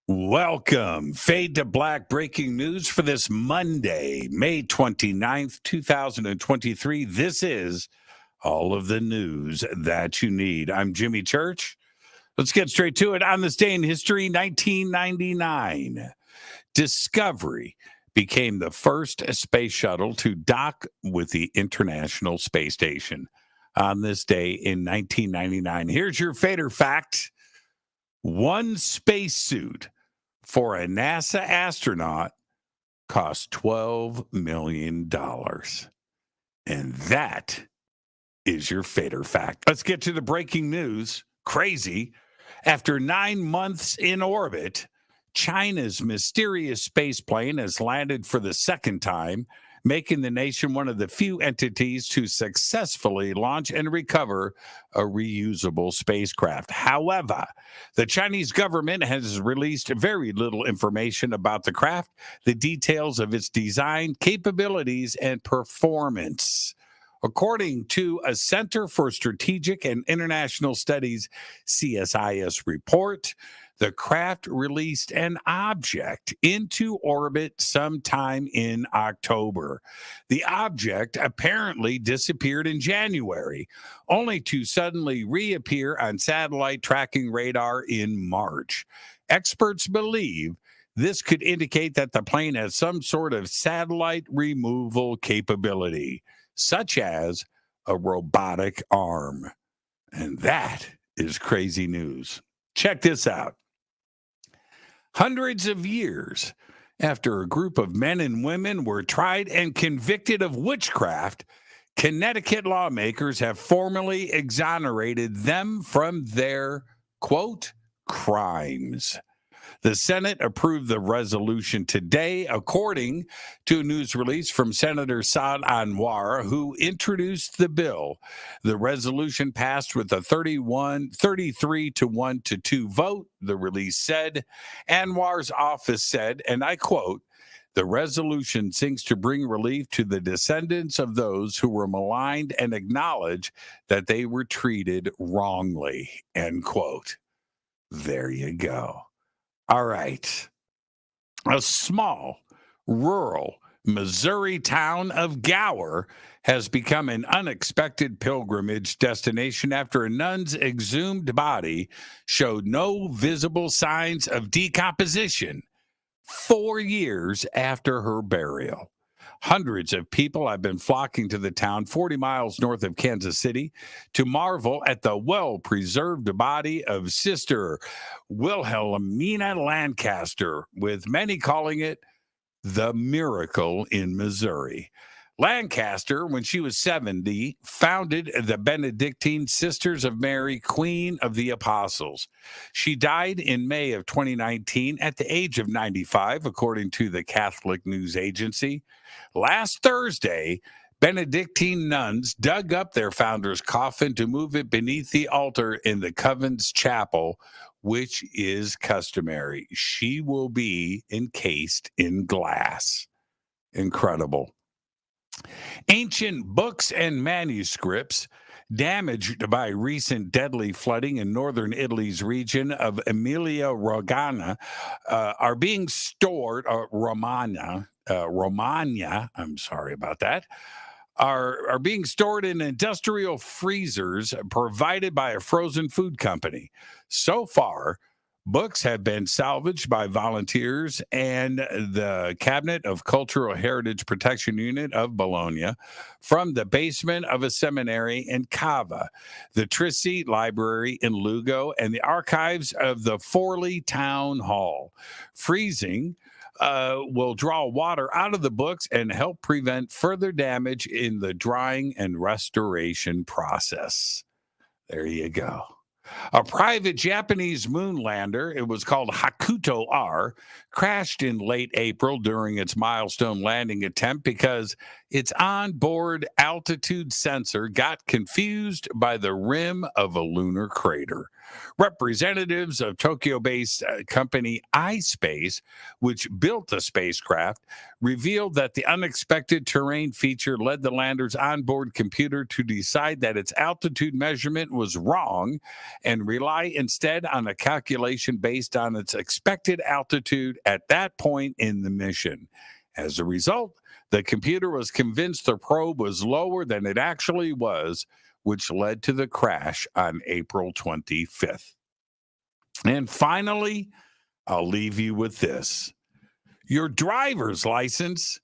Welcome. Fade to Black breaking news for this Monday, May 29th, 2023. This is all of the news that you need. I'm Jimmy Church. Let's get straight to it. On this day in history, 1999, Discovery became the first space shuttle to dock with the International Space Station. On this day in 1999, here's your Fader fact. One spacesuit for a NASA astronaut cost $12 million. And that is your Fader fact. Let's get to the breaking news. Crazy. After 9 months in orbit, China's mysterious space plane has landed for the second time, making the nation one of the few entities to successfully launch and recover a reusable spacecraft. However, the Chinese government has released very little information about the craft, the details of its design, capabilities, and performance. According to a Center for Strategic and International Studies, CSIS report, the craft released an object into orbit sometime in October. The object apparently disappeared in January, only to suddenly reappear on satellite tracking radar in March. Experts believe this could indicate that the plane has some sort of satellite removal capability, such as a robotic arm. And that is crazy news. Check this out. Hundreds of years after a group of men and women were tried and convicted of witchcraft, Connecticut lawmakers have formally exonerated them from their, quote, crimes. The Senate approved the resolution today, according to a news release from Senator Saad Anwar, who introduced the bill. The resolution passed with a 33-1-2 vote, the release said. Anwar's office said, and I quote, "The resolution seeks to bring relief to the descendants of those who were maligned and acknowledge that they were treated wrongly," end quote. There you go. All right. A small, rural Missouri town of Gower has become an unexpected pilgrimage destination after a nun's exhumed body showed no visible signs of decomposition 4 years after her burial. Hundreds of people have been flocking to the town 40 miles north of Kansas City to marvel at the well-preserved body of Sister Wilhelmina Lancaster, with many calling it the miracle in Missouri. Lancaster, when she was 70, founded the Benedictine Sisters of Mary, Queen of the Apostles. She died in May of 2019 at the age of 95, according to the Catholic News Agency. Last Thursday, Benedictine nuns dug up their founder's coffin to move it beneath the altar in the Covenant's Chapel, which is customary. She will be encased in glass. Incredible. Ancient books and manuscripts damaged by recent deadly flooding in northern Italy's region of Emilia-Romagna are being stored, Romagna, I'm sorry about that, are being stored in industrial freezers provided by a frozen food company. So far, books have been salvaged by volunteers and the Cabinet of Cultural Heritage Protection Unit of Bologna from the basement of a seminary in Cava, the Trissi Library in Lugo, and the archives of the Forlì Town Hall. Freezing will draw water out of the books and help prevent further damage in the drying and restoration process. There you go. A private Japanese moon lander, it was called Hakuto R, crashed in late April during its milestone landing attempt because its onboard altitude sensor got confused by the rim of a lunar crater. Representatives of Tokyo-based company iSpace, which built the spacecraft, revealed that the unexpected terrain feature led the lander's onboard computer to decide that its altitude measurement was wrong and rely instead on a calculation based on its expected altitude at that point in the mission. As a result, the computer was convinced the probe was lower than it actually was, which led to the crash on April 25th. And finally, I'll leave you with this. Your driver's license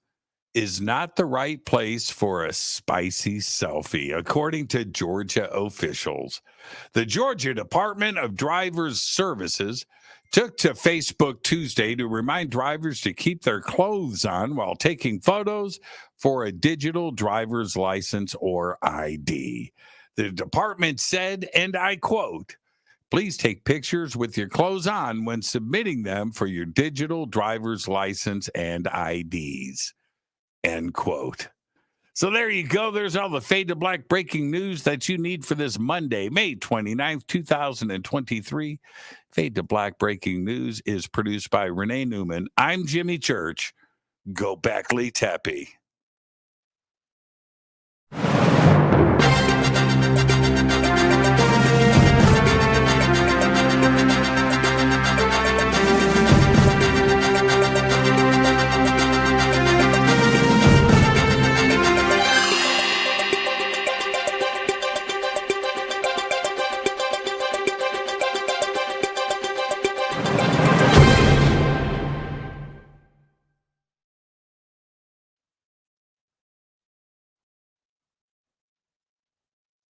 is not the right place for a spicy selfie, according to Georgia officials. The Georgia Department of Drivers Services took to Facebook Tuesday to remind drivers to keep their clothes on while taking photos for a digital driver's license or ID. The department said, and I quote, "Please take pictures with your clothes on when submitting them for your digital driver's license and IDs." End quote. So there you go. There's all the Fade to Black breaking news that you need for this Monday, May 29th, 2023. Fade to Black breaking news is produced by Renee Newman. I'm Jimmy Church. Go back, Lee Tappy.